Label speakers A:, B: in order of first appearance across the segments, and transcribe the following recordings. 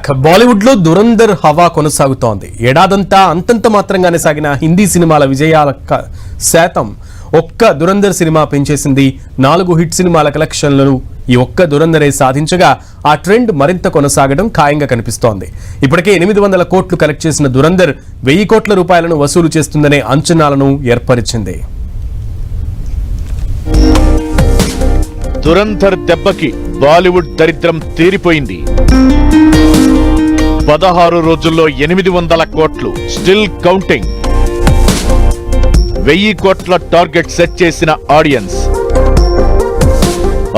A: Back. Bollywood లో దురంధర్ హవా కొనసాగుతోంది. ఏడాదంతా అంతంత మాత్రంగానే సాగిన హిందీ సినిమాల విజయాల శాతం ఒక్క దురంధర్ సినిమా పెంచేసింది. 4 హిట్ సినిమాల కలెక్షన్లను ఈ ఒక్క దురంధరే సాధించగా ఆ ట్రెండ్ మరింత కొనసాగడం ఖాయంగా కనిపిస్తోంది. ఇప్పటికే 800 కోట్లు కలెక్ట్ చేసిన దురంధర్ 1000 కోట్ల రూపాయలను వసూలు చేస్తుందనే అంచనాలను ఏర్పరిచింది.
B: దురంధర్ దెబ్బకి బాలీవుడ్ దరిద్రం తీరిపోయింది. 16 రోజుల్లో 800 కోట్లు, స్టిల్ కౌంటింగ్. 1000 కోట్ల టార్గెట్ సెట్ చేసిన ఆడియన్స్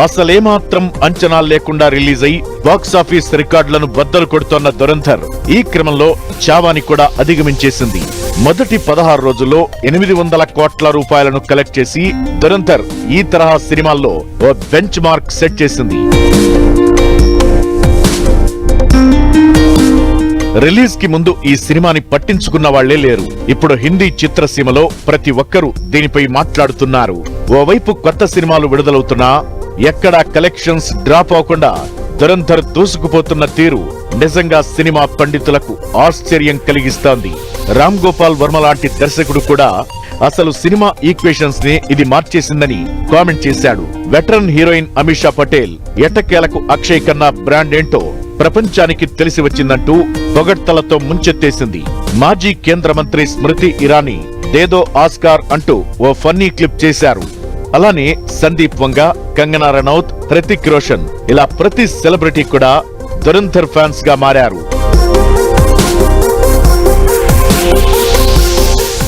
B: అసలేమాత్రం అంచనాలు లేకుండా రిలీజ్ అయి బాక్సాఫీస్ రికార్డులను బద్దలు కొడుతోన్న దురంధర్ ఈ క్రమంలో చావాని కూడా అధిగమించేసింది. మొదటి 16 రోజుల్లో 800 కోట్ల రూపాయలను కలెక్ట్ చేసి దురంధర్ ఈ తరహా సినిమాల్లో ఓ బెంచ్ మార్క్ సెట్ చేసింది. రిలీజ్ కి ముందు ఈ సినిమాని పట్టించుకున్న వాళ్లే లేరు. ఇప్పుడు హిందీ చిత్రసీమలో ప్రతి ఒక్కరూ దీనిపై మాట్లాడుతున్నారు. ఓవైపు కొత్త సినిమాలు విడుదలవుతున్నా ఎక్కడా కలెక్షన్స్ డ్రాప్ అవ్వకుండా దురంధర్ దూసుకుపోతున్న తీరు నిజంగా సినిమా పండితులకు ఆశ్చర్యం కలిగిస్తోంది. రామ్ గోపాల్ వర్మ లాంటి దర్శకుడు కూడా అసలు సినిమా ఈక్వేషన్స్ ని ఇది మార్చేసిందని కామెంట్ చేశాడు. వెటరన్ హీరోయిన్ అమీషా పటేల్ ఎట్టకేలకు అక్షయ్ ఖన్నా బ్రాండ్ ఏంటో ప్రపంచానికి తెలిసి వచ్చిందంటూ పొగడ్తలతో ముంచెత్తేసింది. మాజీ కేంద్ర మంత్రి స్మృతి ఇరానీ దేదో ఆస్కార్ అంటూ ఓ ఫన్నీ క్లిప్ చేశారు. అలానే సందీప్ వంగ, కంగనా రనౌత్, హృతిక్ రోషన్ ఇలా ప్రతి సెలబ్రిటీ కూడా దురంధర్ ఫ్యాన్స్ గా మారారు.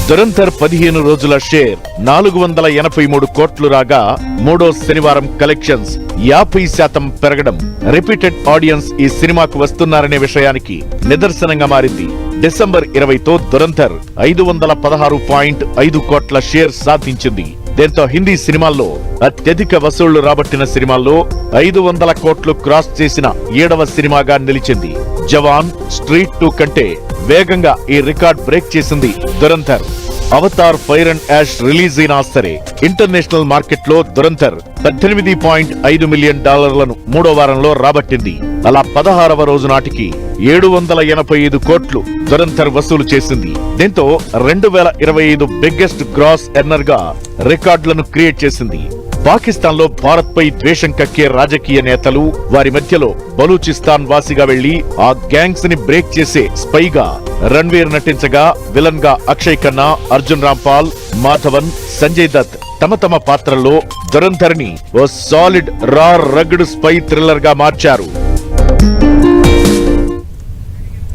B: దురంధర్ 15 రోజుల షేర్ 483 కోట్లు రాగా మూడో శనివారం కలెక్షన్స్ 50% పెరగడం రిపీటెడ్ ఆడియన్స్ ఈ సినిమాకు వస్తున్నారనే విషయానికి నిదర్శనంగా మారింది. డిసెంబర్ 20తో దురంధర్ 516.5 కోట్ల షేర్ సాధించింది. దీంతో హిందీ సినిమాల్లో అత్యధిక వసూళ్లు రాబట్టిన సినిమాల్లో 500 కోట్లు క్రాస్ చేసిన 7వ సినిమాగా నిలిచింది. జవాన్, స్ట్రీట్ 2 కంటే వేగంగా ఈ రికార్డ్ బ్రేక్ చేసింది Dhurandhar. Avatar fire and ash release అయినా సరే ఇంటర్నేషనల్ మార్కెట్ లో దురంధర్ $18.5 మిలియన్ మూడో వారంలో రాబట్టింది. అలా 16వ రోజు నాటికి 785 కోట్లు దురంధర్ వసూలు చేసింది. దీంతో 2025 బిగ్గెస్ట్ గ్రాస్ ఎర్నర్ గా రికార్డులను క్రియేట్ చేసింది. పాకిస్తాన్ లో భారత్ పై ద్వేషం కక్కే రాజకీయ నేతలు, వారి మధ్యలో బలూచిస్తాన్ వాసిగా వెళ్లి ఆ గ్యాంగ్స్ ని బ్రేక్ చేసే స్పైగా రణ్వీర్ నటించగా, విలన్ గా అక్షయ్ ఖన్నా, అర్జున్ రాంపాల్, మాధవన్, సంజయ్ దత్ తమ తమ పాత్రల్లో దురంధర్ ని ఓ సాలిడ్ రగ్డ్ స్పై థ్రిల్లర్ గా మార్చారు.